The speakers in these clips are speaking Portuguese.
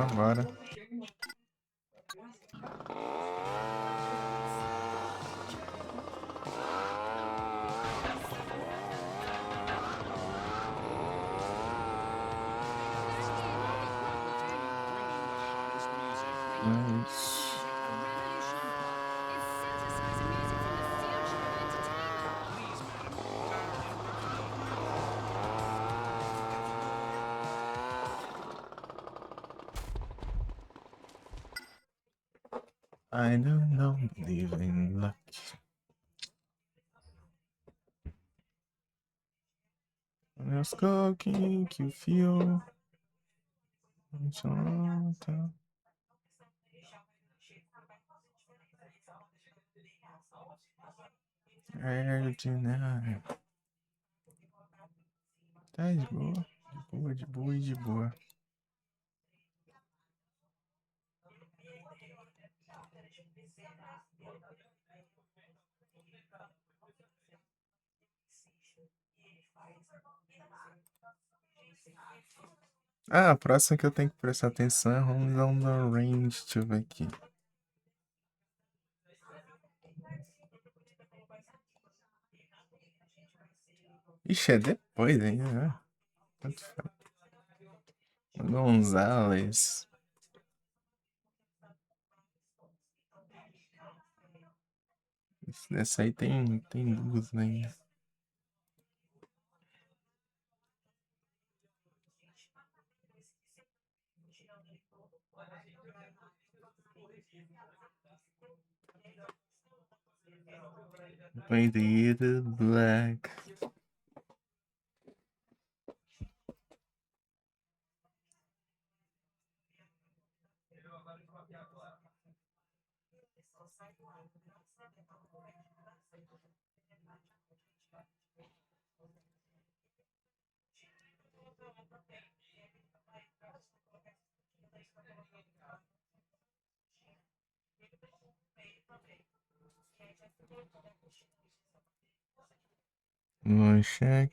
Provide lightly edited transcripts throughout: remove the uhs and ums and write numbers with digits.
agora. É isso. I don't believe in luck. Let's go, que o fio. É ordinário. Tá de boa, de boa e de boa. Ah, a próxima que eu tenho que prestar atenção é Homes on the Range. Deixa eu ver aqui. Ixi, é depois ainda, né? Tanto faz. Gonzalez. Essa aí tem duas ainda. Bandido Black. One check.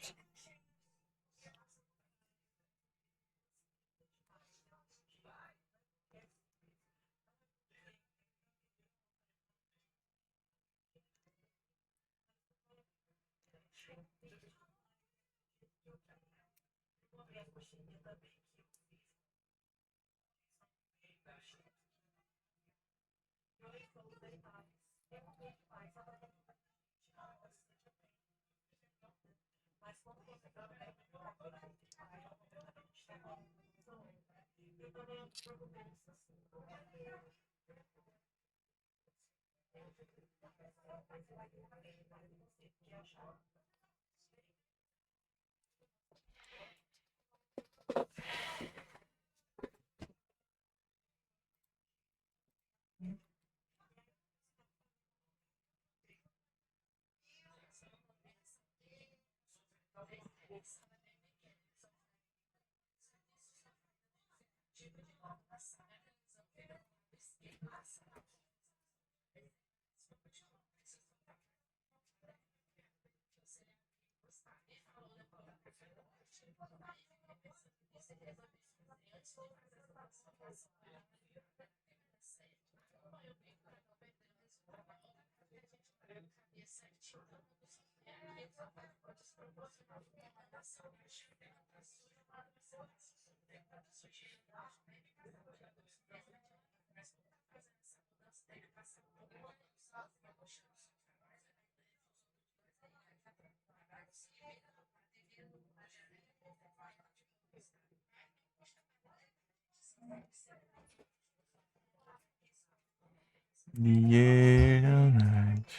Yeah, night.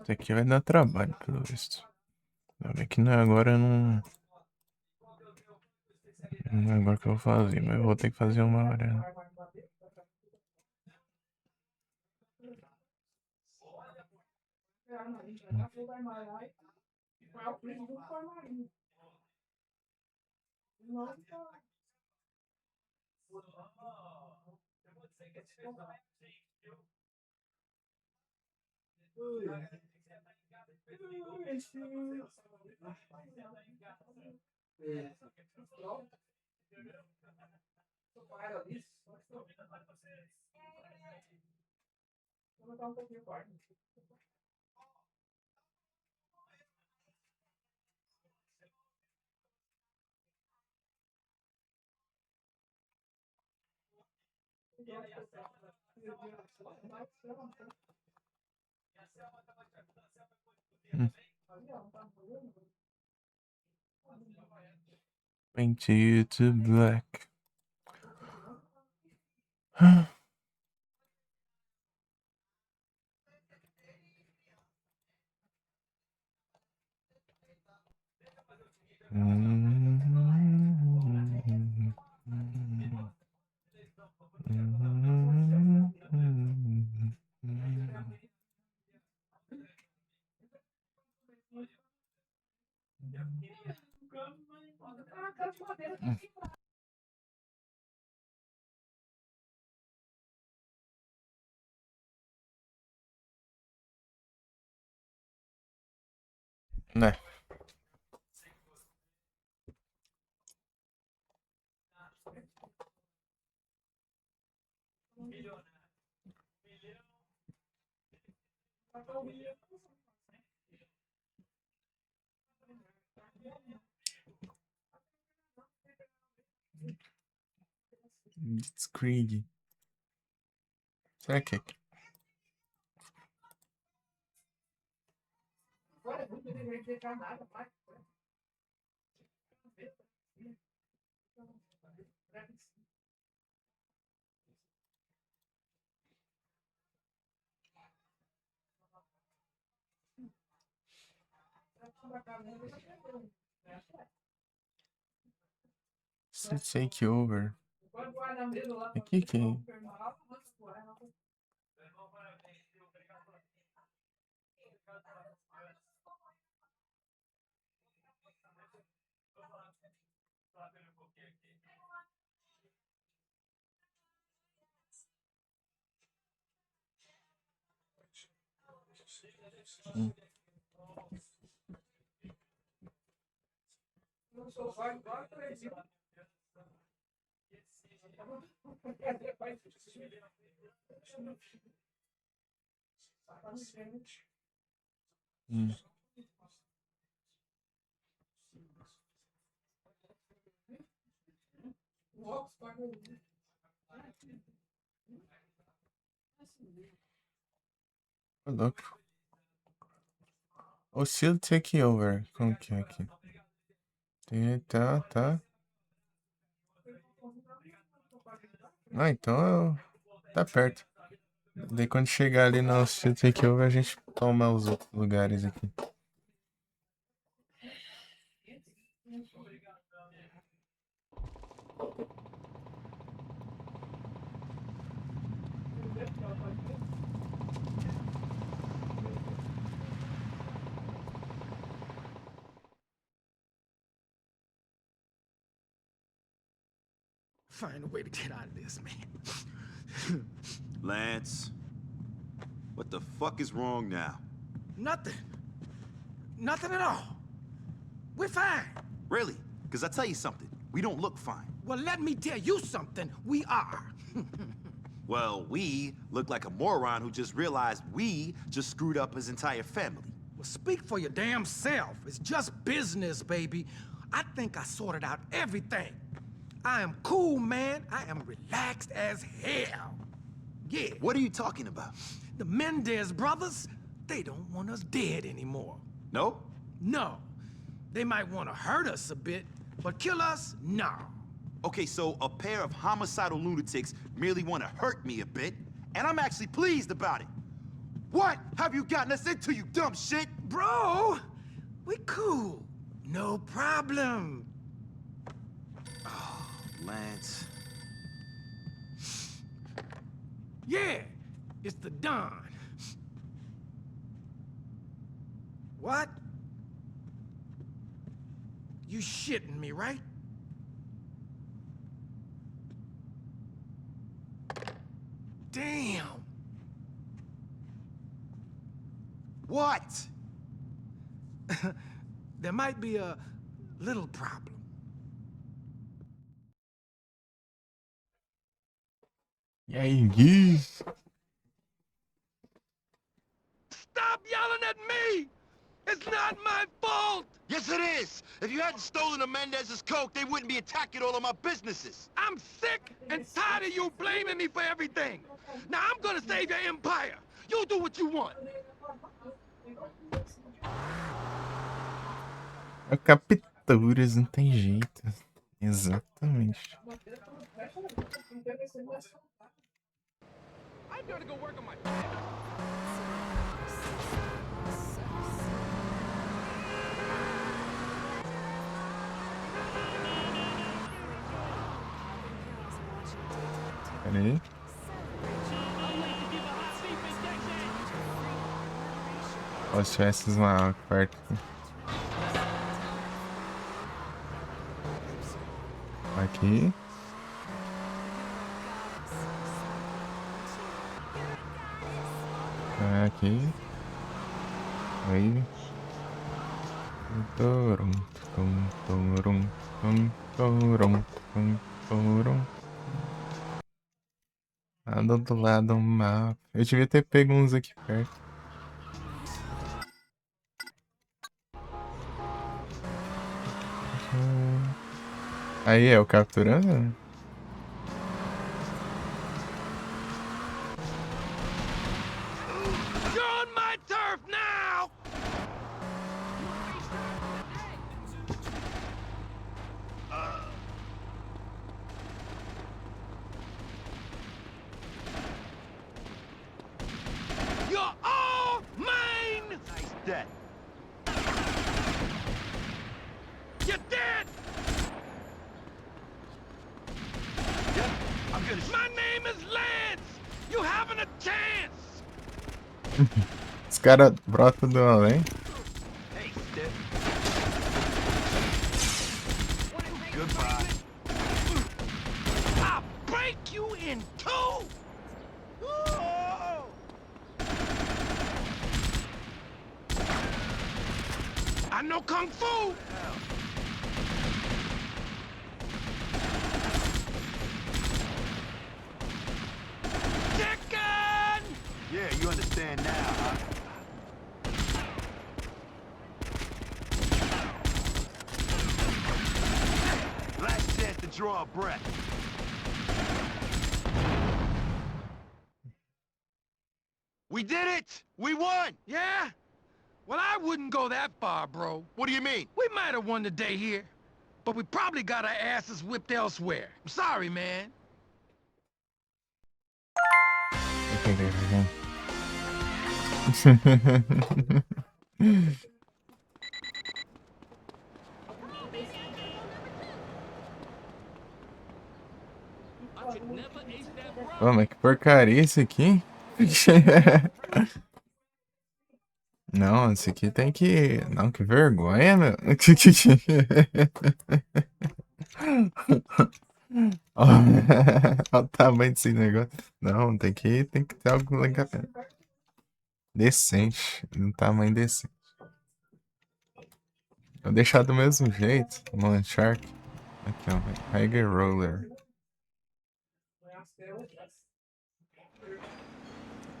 Isso aqui vai dar trabalho, pelo visto. Vai ver que não é agora, não. Não é agora que eu vou fazer, mas eu vou ter que fazer uma hora. Paint you to black. Né? Blitzkrieg. Será que é? Take over. Aqui que é? Ô, louco. O Seal Take Over. Como que é aqui? Tá. Ah, então tá perto. Daí quando chegar ali no Seal Take Over, a gente toma os outros lugares aqui. Find a way to get out of this, man. Lance, what the fuck is wrong now? Nothing. Nothing at all. We're fine. Really? Because I tell you something, we don't look fine. Well, let me tell you something. We are. Well, we look like a moron who just realized we just screwed up his entire family. Well, speak for your damn self. It's just business, baby. I think I sorted out everything. I am cool, man. I am relaxed as hell. Yeah. What are you talking about? The Mendez brothers, they don't want us dead anymore. No? No. They might want to hurt us a bit, but kill us? No. Okay, so a pair of homicidal lunatics merely want to hurt me a bit, And I'm actually pleased about it. What have you gotten us into, you dumb shit? Bro, we cool. No problem. Lance. Yeah, it's the Don. What? You shitting me, right? Damn. What? There might be a little problem. E aí, Gui? Stop yelling at me! It's not my fault! Yes, it is! If you hadn't stolen the Mendez's coke, they wouldn't be attacking all of my businesses. I'm sick and tired of you blaming me for everything. Now I'm gonna save your empire. You do what you want. É capturas, não tem jeito. Exatamente. I gotta go work on my... Pera aí. Ó, se tivesse uma perto aqui. Aqui. Aí. Torum, tum, torum, tum, torum, tum, torum. Lá do outro lado do mapa. Eu devia ter pego uns aqui perto. Aí é o capturando? You're on my turf now! You're all mine! Nice debt. You're dead! Yep, I'm gonna... My name is Lance! You haven't a chance! Os caras brotam do além. Hey, Stiff. Goodbye. I'll break you in two! I know Kung Fu! Chicken! Yeah, you understand now, huh? Last chance to draw a breath. We did it! We won! Yeah? Well, I wouldn't go that far, bro. What do you mean? We might have won the day here, but we probably got our asses whipped elsewhere. I'm sorry, man. Pô, mas que porcaria esse aqui. Não, esse aqui tem que... Não, que vergonha, meu. Olha o tamanho desse negócio. Não, tem que ter algo decente. Um tamanho decente. Vou deixar do mesmo jeito. No Shark. Aqui, ó. Tiger Roller.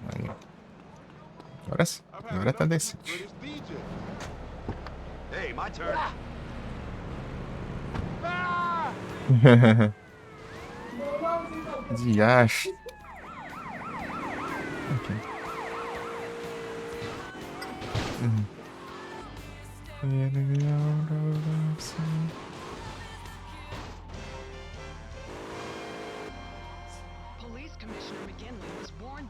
Aí. Agora tá decente. Hey, my turn. Diacho. Ok. Police Commissioner McGinley was warned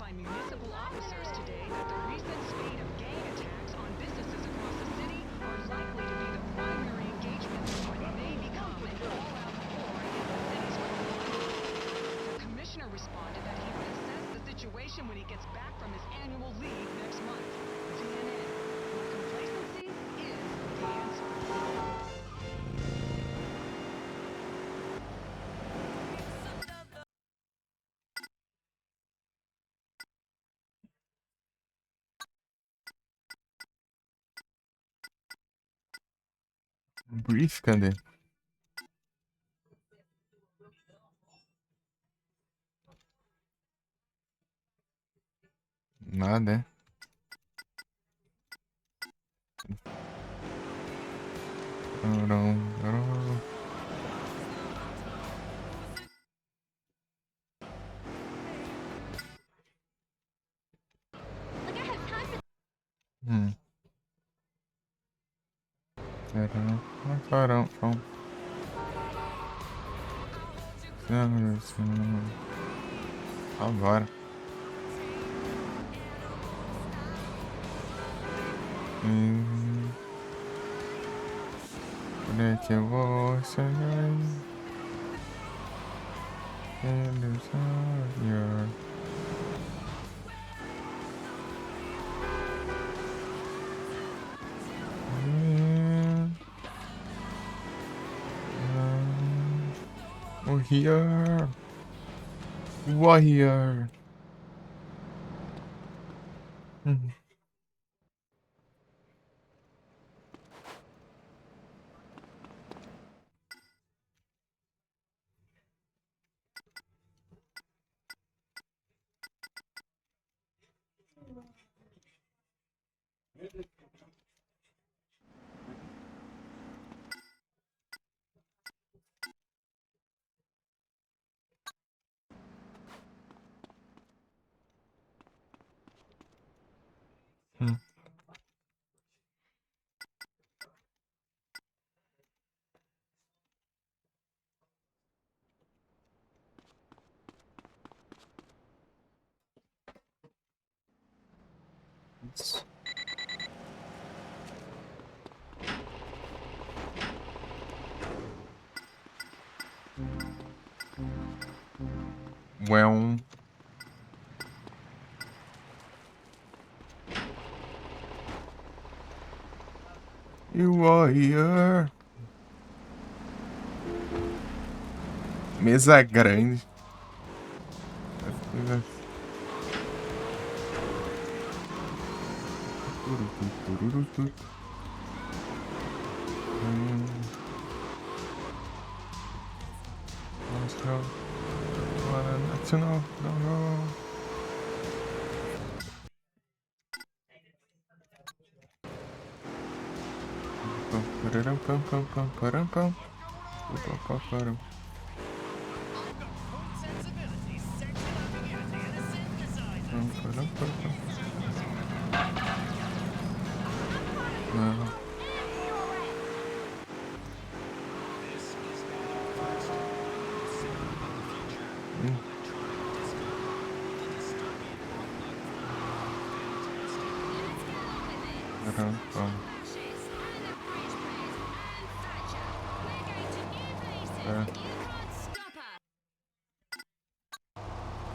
Brief, cadê? Nada, é? Hum. Farão. Agora. Onde é que eu vou chegar? Warrior. Warrior. Well. You warrior. Mesa grande.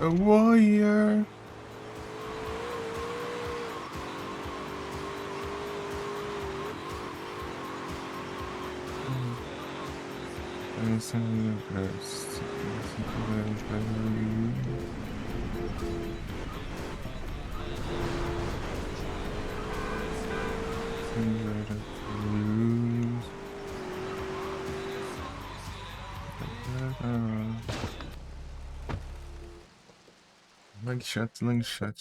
A warrior. Long shot.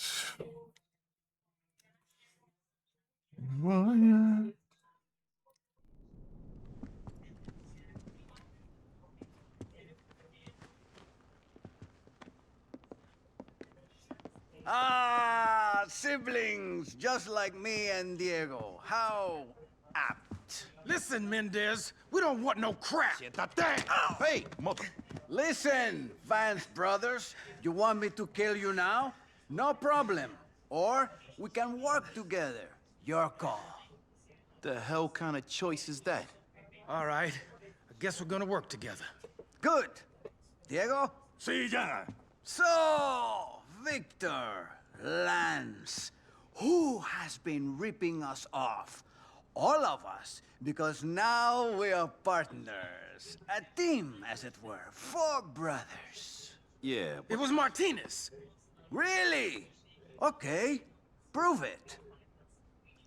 Warrior. Ah, siblings, just like me and Diego. How apt. Listen, Mendez, we don't want no crap. Hey, mother. Listen, Vance brothers, you want me to kill you now? No problem. Or we can work together. Your call. The hell kind of choice is that? All right, I guess we're gonna work together. Good. Diego? See ya. So, Victor, Lance, who has been ripping us off? All of us, because now we are partners. A team, as it were. Four brothers. Yeah, It was Martinez. Really? Okay. Prove it.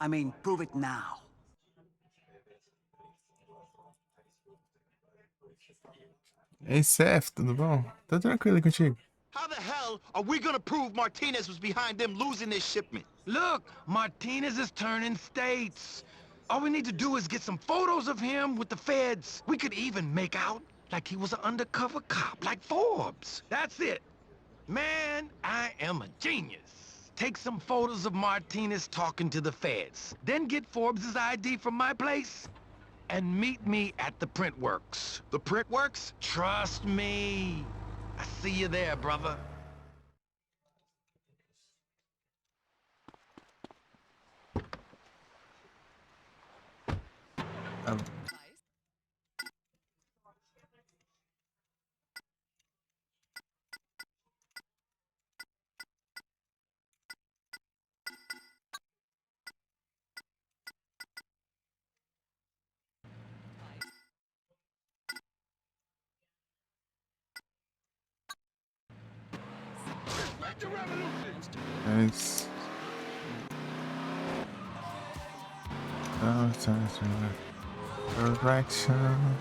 I mean, prove it now. Ei, Seth, tudo bom? Tô tranquilo contigo. How the hell are we gonna prove Martinez was behind them losing this shipment? Look, Martinez is turning states. All we need to do is get some photos of him with the feds. We could even make out like he was an undercover cop, like Forbes. That's it. Man, I am a genius. Take some photos of Martinez talking to the feds. Then get Forbes' ID from my place and meet me at the print works. The print works? Trust me. I see you there, brother. Ah, mas... Correction.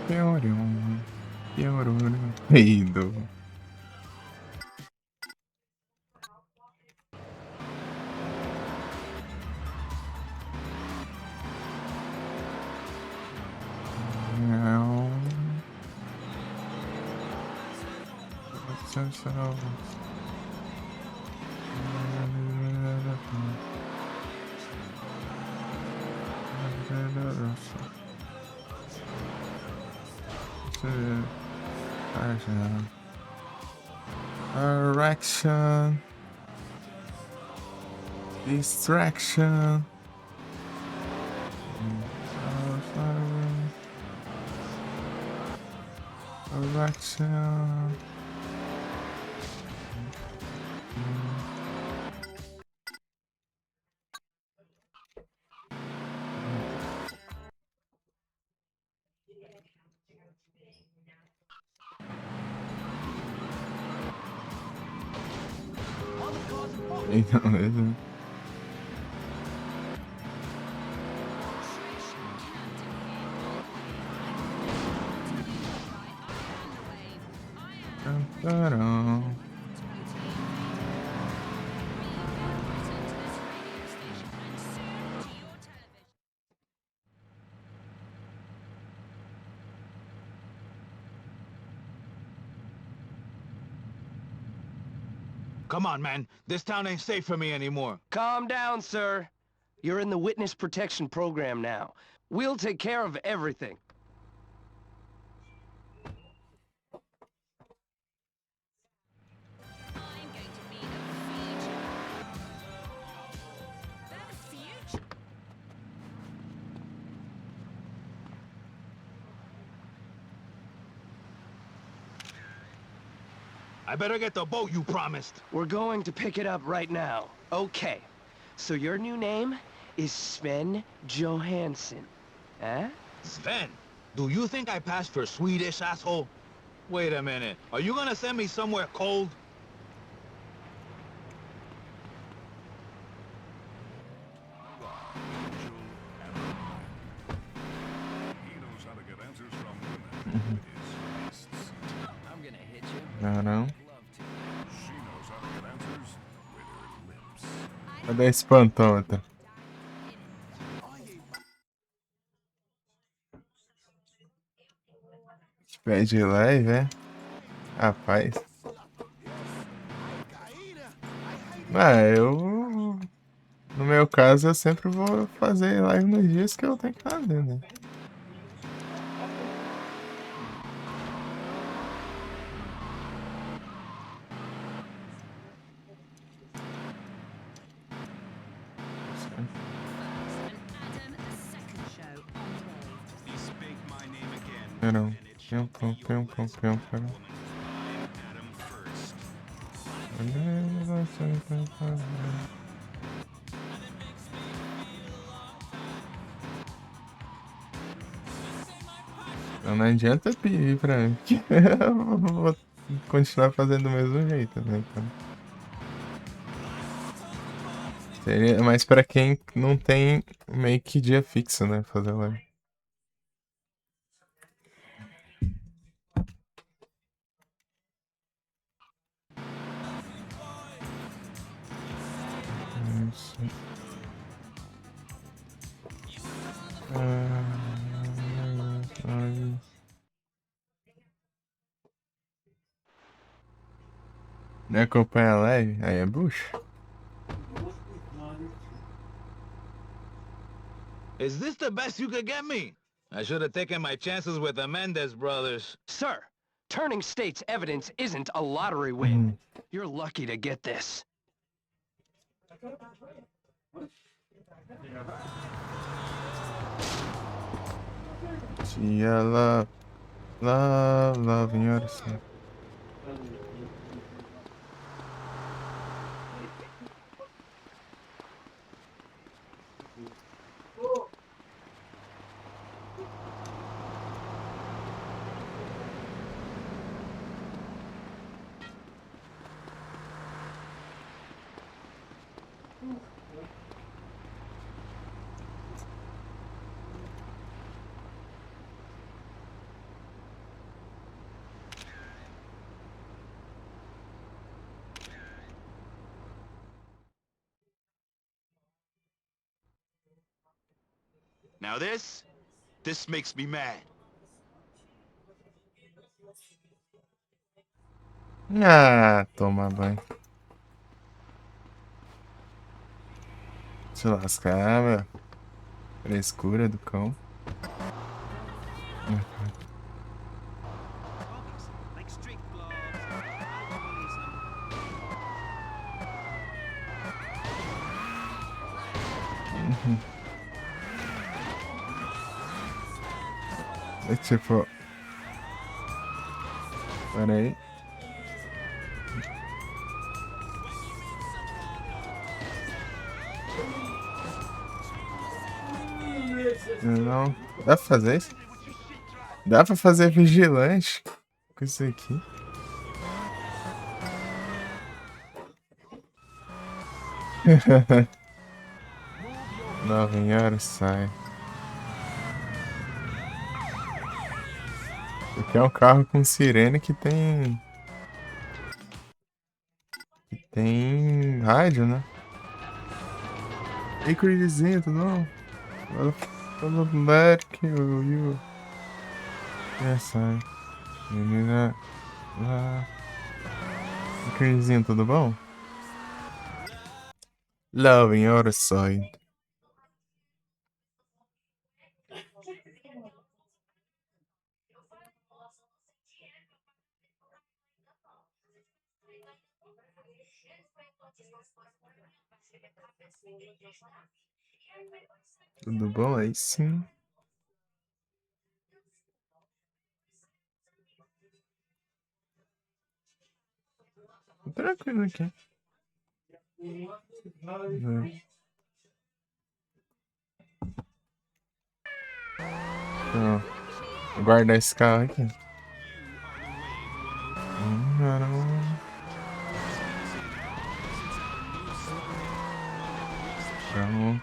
Piorou. Peido. Não. Correction. Distraction. Correction. Então, beleza. Tantarão. Come on, man. This town ain't safe for me anymore. Calm down, sir. You're in the witness protection program now. We'll take care of everything. I'm going to be the future. The future? I better get the boat you promised. We're going to pick it up right now. Okay. So your new name is Sven Johansson. Huh? Sven, do you think I passed for Swedish, asshole? Wait a minute. Are you gonna send me somewhere cold? Não. Cadê esse espantômetro? Pede leve, é? Rapaz. Eu... No meu caso, eu sempre vou fazer live nos dias que eu tenho que fazer, né? Não. Não adianta pedir pra mim, que eu vou continuar fazendo do mesmo jeito, né? Então... Seria mais pra quem não tem meio que dia fixo, né? Fazer live. Não acompanha a live? Aí é bucho. Is this the best you could get me? I should have taken my chances with the Mendez brothers. Sir, turning state's evidence isn't a lottery win. You're lucky to get this. Tia love, love em oração. Now this makes me mad. Ah, toma banho. Se lascar, meu. Frescura do cão. É tipo... Pera aí. Não. Dá pra fazer isso? Dá pra fazer vigilante com isso aqui. Nove horas sai. Aqui é um carro com sirene que tem... rádio, né? Ei, Curizinho, tudo bom? Fala, Black, you. Sai. Menina... Lá... Curizinho, tudo bom? Love in your side. Tudo bom aí sim. Tranquilo aqui. Então, vou guardar esse carro aqui.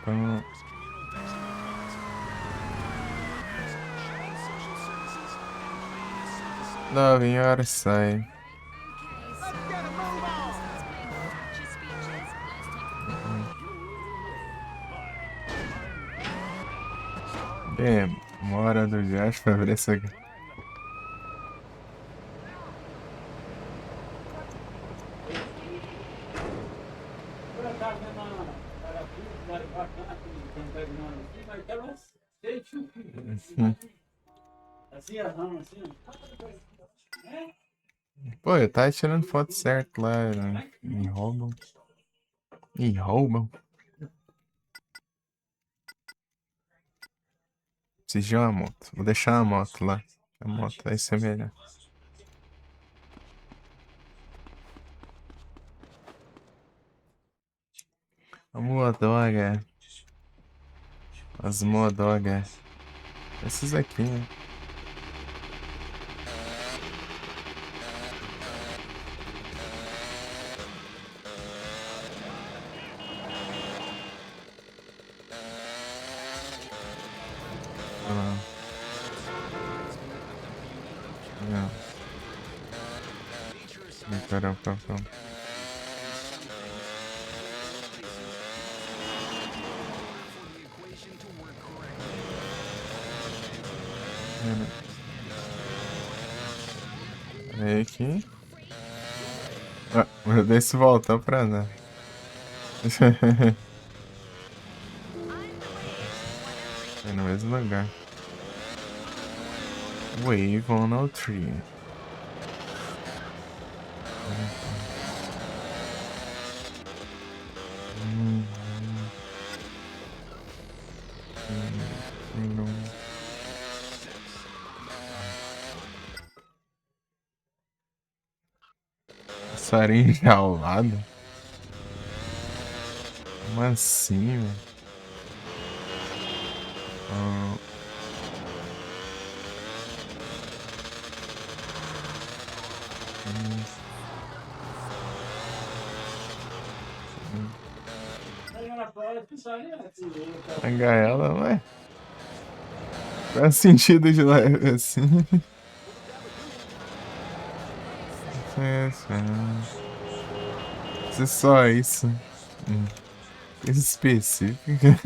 Pronto. Love in your side. Bem, uma hora do viagem pra ver essa aqui. Pô, eu tava tirando foto certo lá, né? Me roubam. Me roubam. Preciso de uma moto. Vou deixar a moto lá. A moto vai ser melhor. A modoga. As modogas. Esses aqui, né? Caramba. Peraí aqui. Ah, meu Deus, volta pra andar. É no mesmo lugar. Wave 103. Passarinho enjaulado? Como assim, velho? Ah, pegar ela, ué? Qual é o sentido de leve assim? Se só isso. Específica.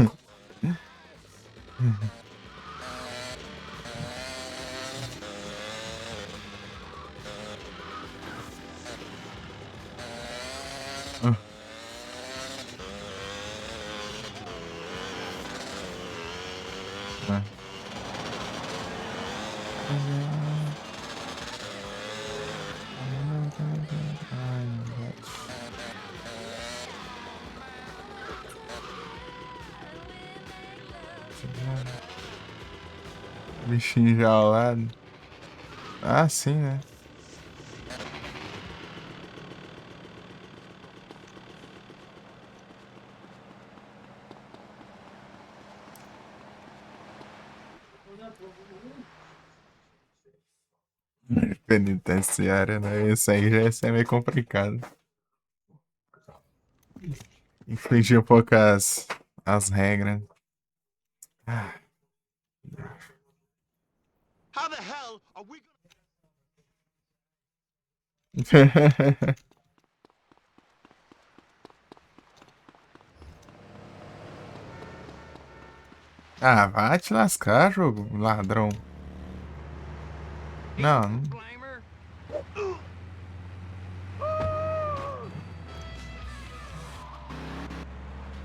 Ah. Ah. Bichinho enjaulado. Ah, sim, né? Penitenciária, né? Isso aí já ia ser meio complicado. Infligir um pouco as regras. Ah. How the hell are we gonna... Ah, vai te lascar, jogo, ladrão. Não. Blamer.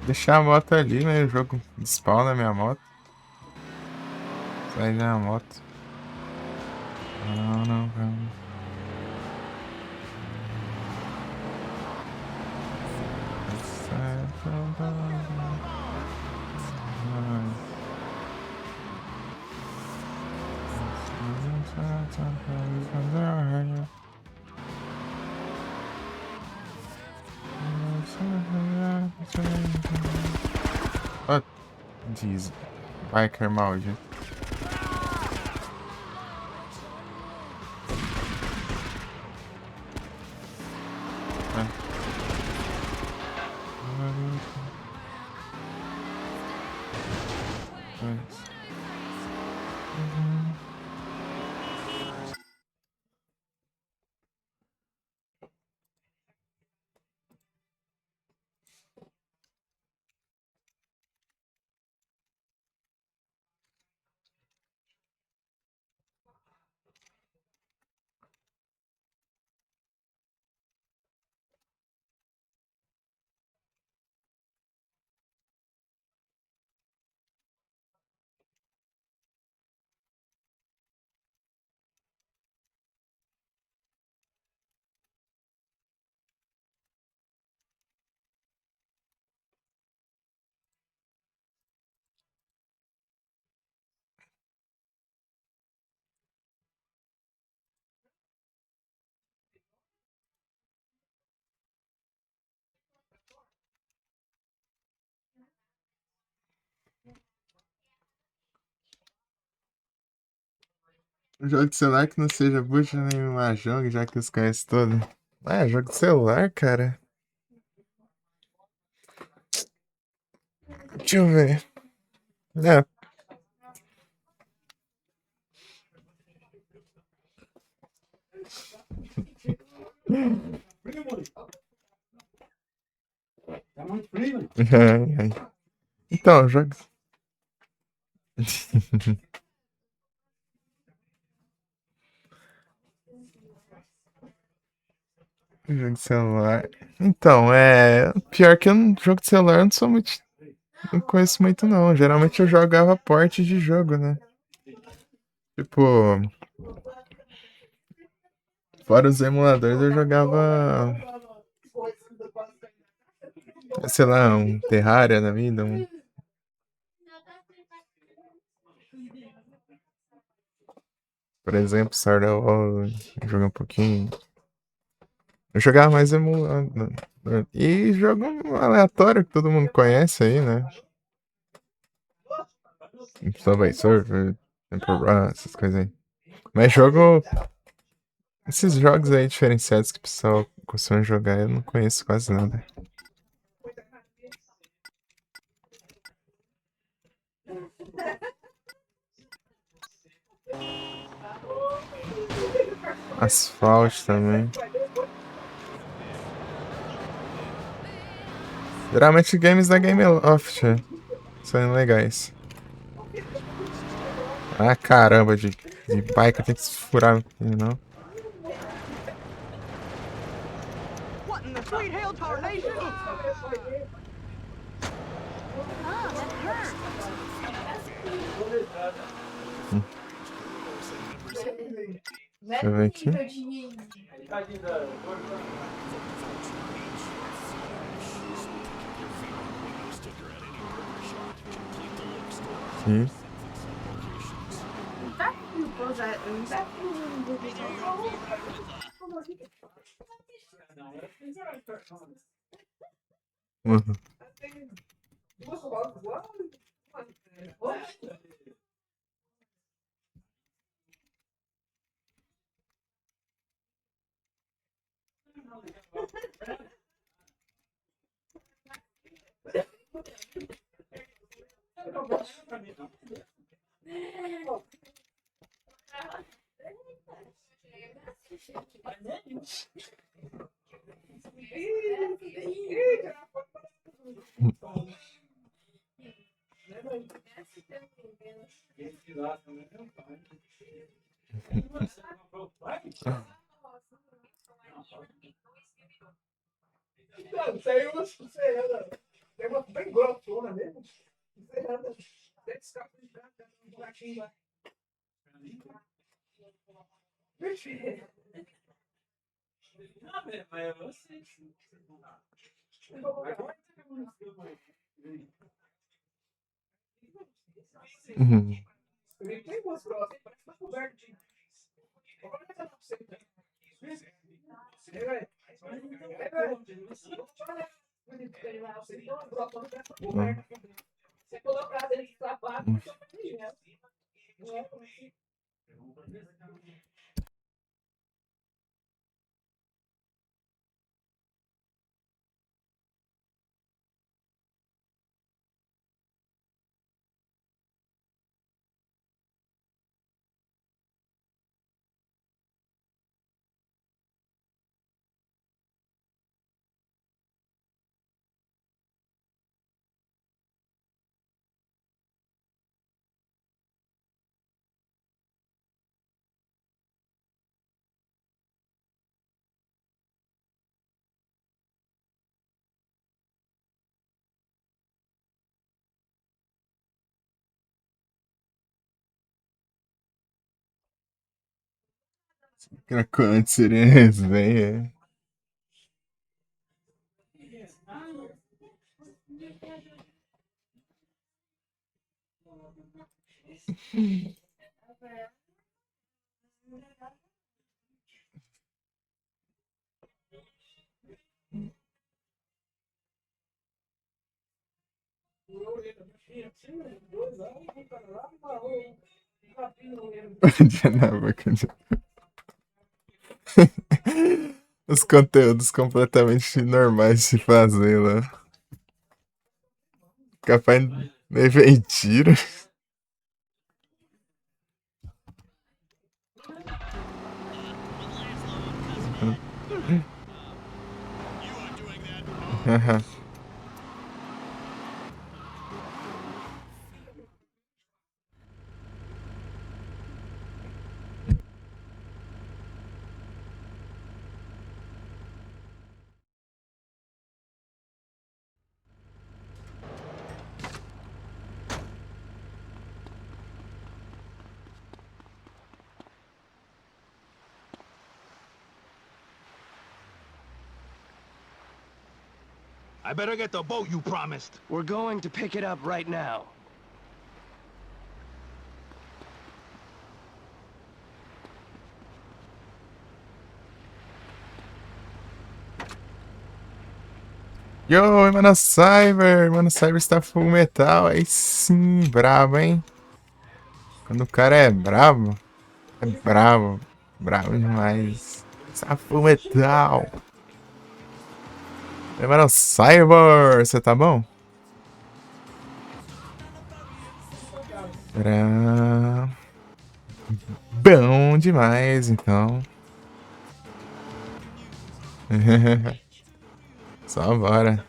Deixar a moto ali, né? O jogo spawna minha moto. Sai da moto. Não, não, não. Oh, jeez. Biker maldito. Um jogo de celular que não seja bucha nem mahjong, já que os conhecem todos. Ah, jogo de celular, cara. Deixa eu ver. É. Ai, ai. Então, jogo. Jogo de celular. Então, pior que jogo de celular eu não sou muito. Não conheço muito, não. Geralmente eu jogava porte de jogo, né? Tipo, fora os emuladores, eu jogava. Sei lá, um Terraria na vida. Por exemplo, Stardew Valley. Joguei um pouquinho. Eu jogava mais emulador. E jogo aleatório que todo mundo conhece aí, né? Subway Surfer, Temple Run, essas coisas aí. Mas jogo. Esses jogos aí diferenciados que o pessoal costuma jogar, eu não conheço quase nada. Asphalt também. Geralmente games da Gameloft são legais. Ah, caramba, de bike eu tenho que se furar aqui, não. What in the sweet hell tarnation? Deixa eu ver aqui. Aqui. Uhum. Uhum. Quando seria resenha? Na boca de- Os conteúdos completamente normais de se fazer lá. Capaz de mentira. I better get the boat you promised. We're going to pick it up right now. Yo, Mano Cyber! Mano Cyber está full metal. Aí sim, brabo, hein? Quando o cara é brabo, é brabo. Brabo demais. Está full metal. Oi, Mano Cyber! Você tá bom? Bom demais, então. Só bora.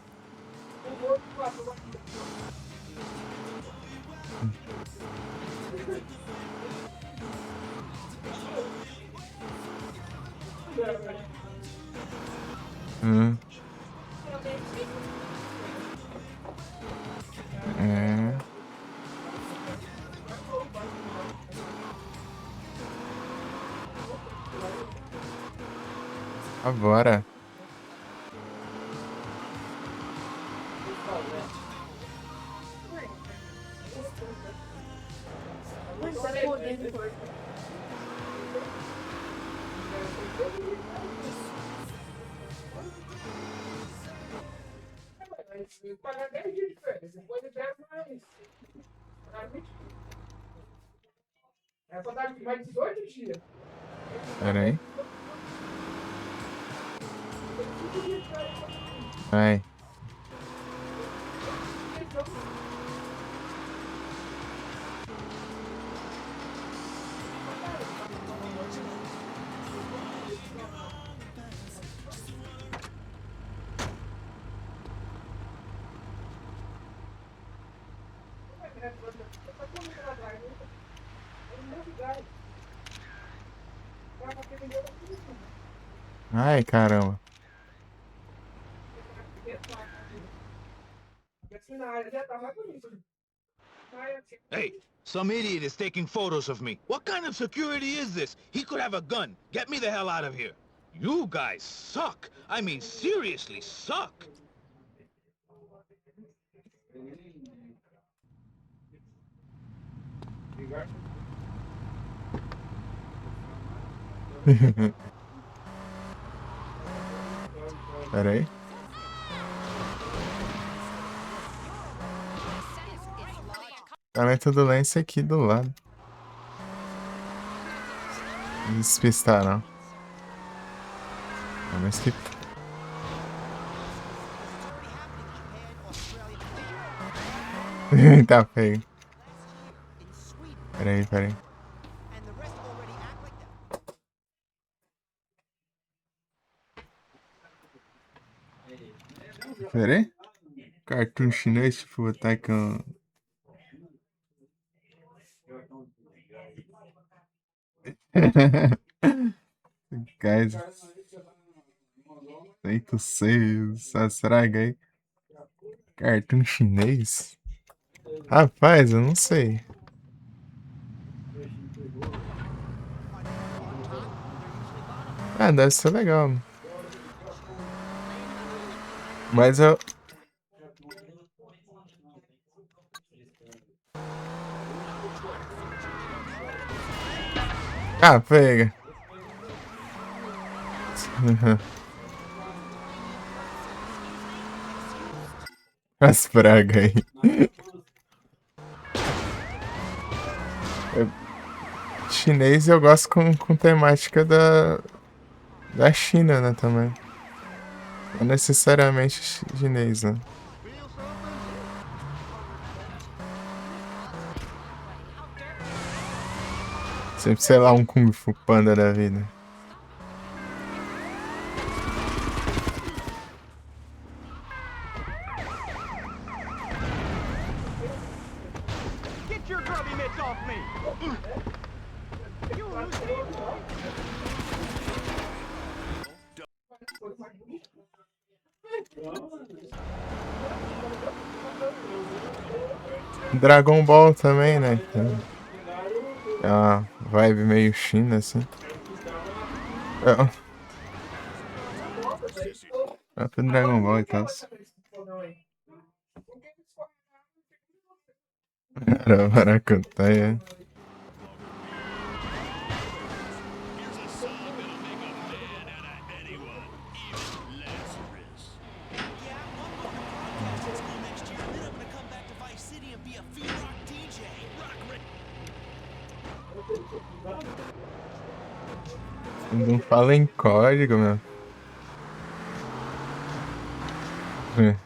É. Agora. Pagar 10 dias de férias, depois de 10 mais. É só dar mais 18 dias. Pera aí. Vai. Ai, caramba. Hey, some idiot is taking photos of me. What kind of security is this? He could have a gun. Get me the hell out of here. You guys suck. I mean, seriously suck. Pera aí. Talento do Lance aqui do lado. Não despistar, não. Mas que... Tá feio. Pera aí, pera aí. Pera aí. Cartoon chinês, tipo, atacam... Guys, 106, estraga aí. Cartoon chinês? Rapaz, eu não sei. Ah, deve ser legal. Mas eu... Ah, pega. As pragas aí. Chinês eu gosto com temática da China, né, também. Não necessariamente chinês, né? Sempre, sei lá, um Kung Fu Panda da vida. Get your grubby mitts off me! Dragon Ball também, né? É uma vibe meio China, assim. É o Dragon Ball e tal. Era maracutaia. Não fala em código, meu. É.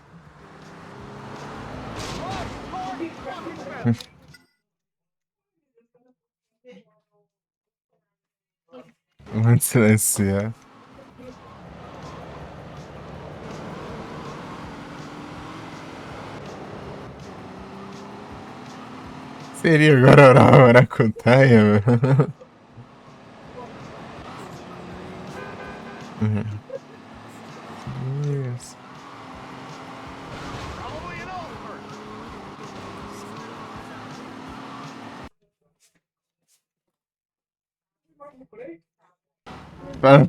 Vamos silenciar. Seria agora a maracutaia, meu. Isso.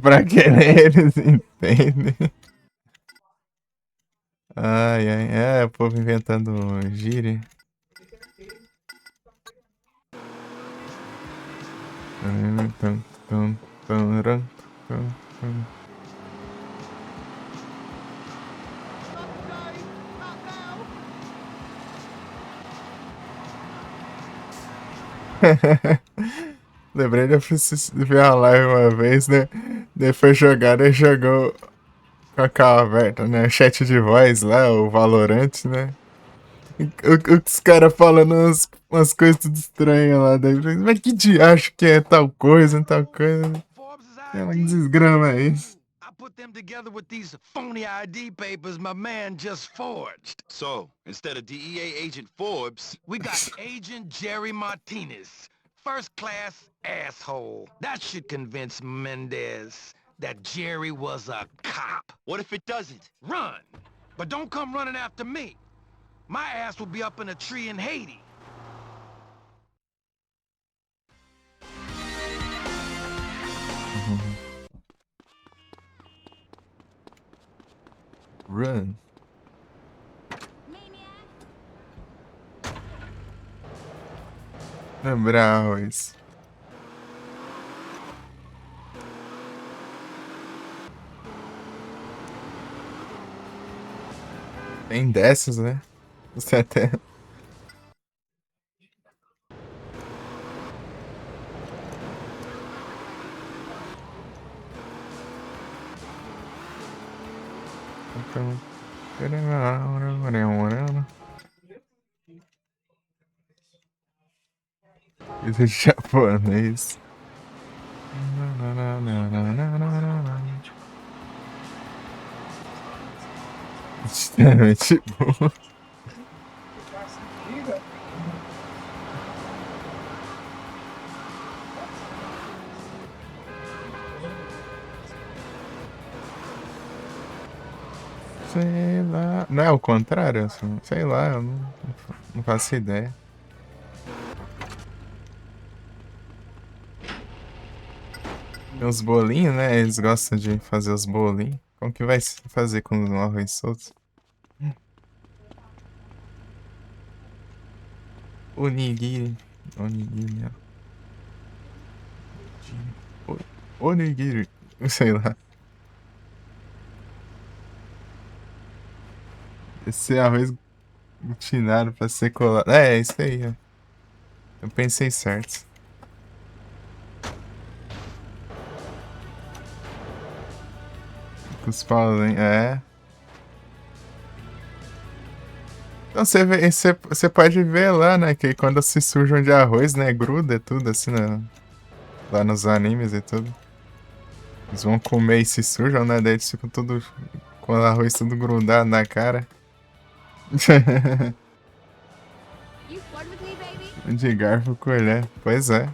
Pra querer, eles entendem. Ai, ai, é, o povo inventando gíria. Tum, tum, tum, tum, tum, tum. Lembrei de eu ver a live uma vez, né? Daí foi jogar, daí jogou com a cara aberta, né? Chat de voz lá, o Valorant, né? Os caras falando umas coisas tudo estranhas lá. Daí, eu falei, mas que diacho que é tal coisa, tal coisa. Forbes' Ela ID? desgrama é isso. I put them together with these phony ID papers my man just forged. So, instead of DEA agent Forbes, We got Agent Jerry Martinez. First class asshole. That should convince Mendez that Jerry was a cop. what if it doesn't? Run! But don't come running after me. My ass will be up in a tree in Haiti. Run. Lembrar isso. Tem dessas, né? Você até. Então. Isso é japonês. Extremamente bom. Sei lá. Não é o contrário? Assim? Sei lá, eu não faço ideia. Tem os bolinhos, né? Eles gostam de fazer os bolinhos. Como que vai fazer com o arroz solto? Onigiri. Onigiri. Onigiri. Sei lá. Esse arroz glutinado pra ser colado. É isso aí, ó. Eu pensei certo. Com os pauzinhos. É. Então você pode ver lá, né? Que quando se sujam de arroz, né? Gruda tudo assim, né? Lá nos animes e tudo. Eles vão comer e se sujam, né? Daí eles ficam tudo com o arroz tudo grudado na cara. You flirt with me, baby? De garfo colher. Pois é.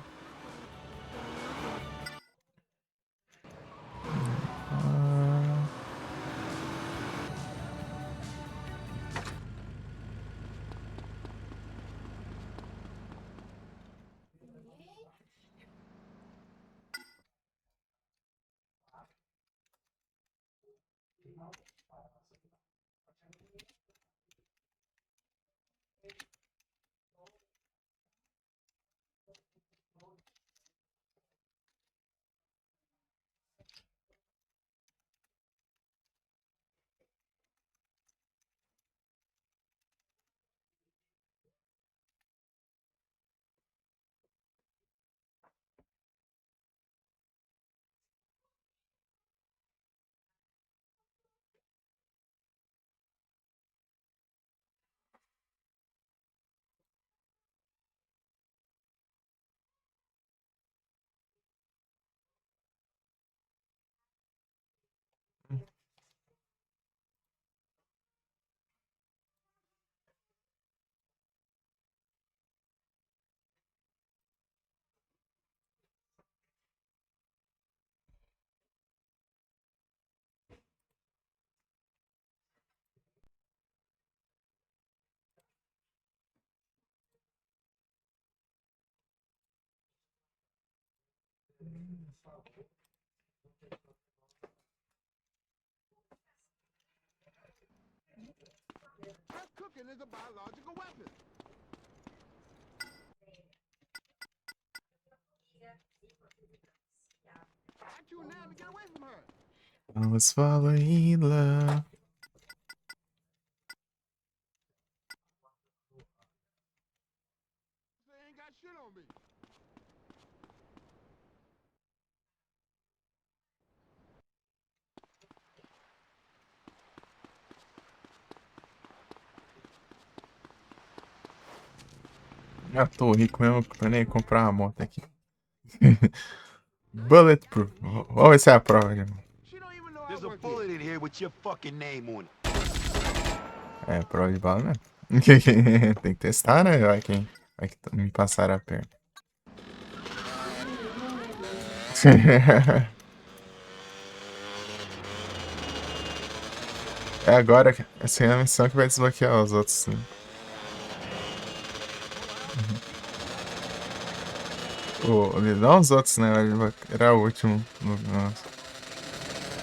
Cooking is a biological weapon. Got you now to get away from her. Vamos falar. They ain't got shit on me. Já tô rico mesmo pra nem comprar uma moto aqui. Bulletproof. Vamos ver se é a prova, irmão. She don't even know I There's a work here. bullet in here with your fucking name on it. É, prova de bala, né? Tem que testar, né? Vai que me passar a perna. É agora que essa é a missão que vai desbloquear os outros. Né? Não os outros, né? Era o último. Nossa.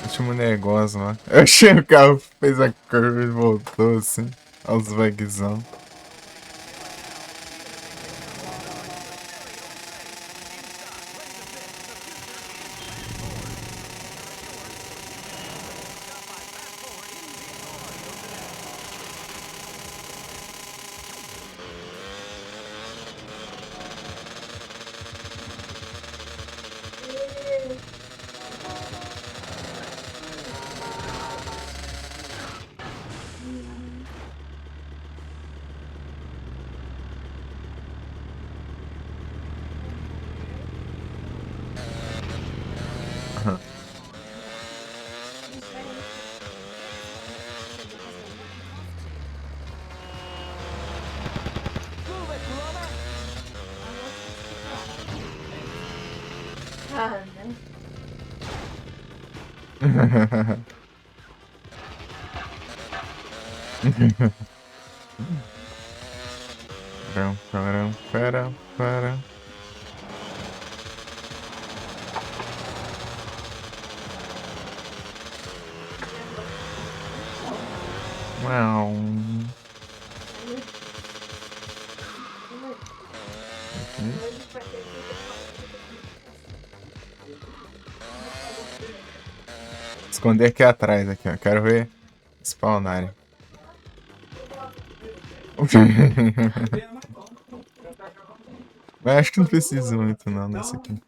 Último negócio lá. Eu achei o carro fez a curva e voltou assim. Aos bugzão. Ah, né? Para. Uau. Esconder aqui atrás, aqui, ó. Quero ver spawnarem. Mas acho que não precisa muito não nesse aqui.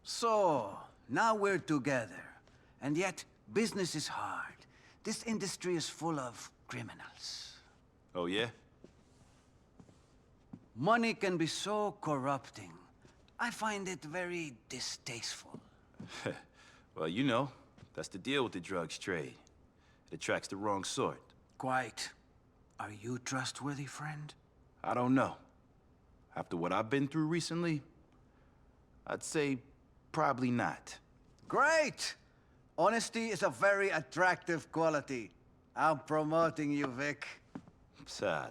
So, now we're together. And yet, business is hard. This industry is full of criminals. Oh, yeah? Money can be so corrupting. I find it very distasteful. Well, you know, that's the deal with the drugs trade. It attracts the wrong sort. Quite. Are you trustworthy, friend? I don't know. After what I've been through recently, I'd say probably not. Great! Honesty is a very attractive quality. I'm promoting you, Vic.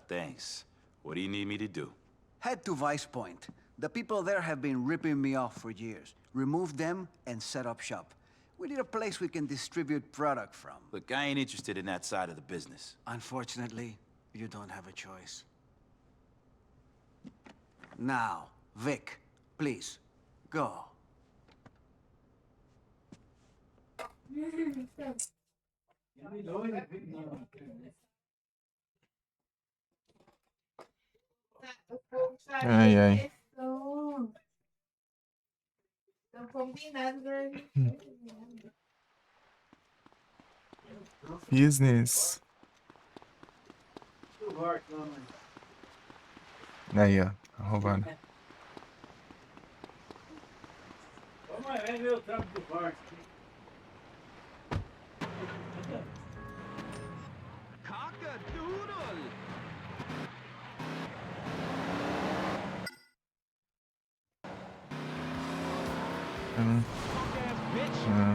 Thanks. What do you need me to do? Head to Vice Point. The people there have been ripping me off for years. Remove them and set up shop. We need a place we can distribute product from. Look, I ain't interested in that side of the business. Unfortunately, you don't have a choice. Now, Vic, please, go. Ai, ai. Estão combinados. Business. Aí, ó. Tá roubando. Vamos ver o trampo do Bart. Cock-a-doodle. né? Ah.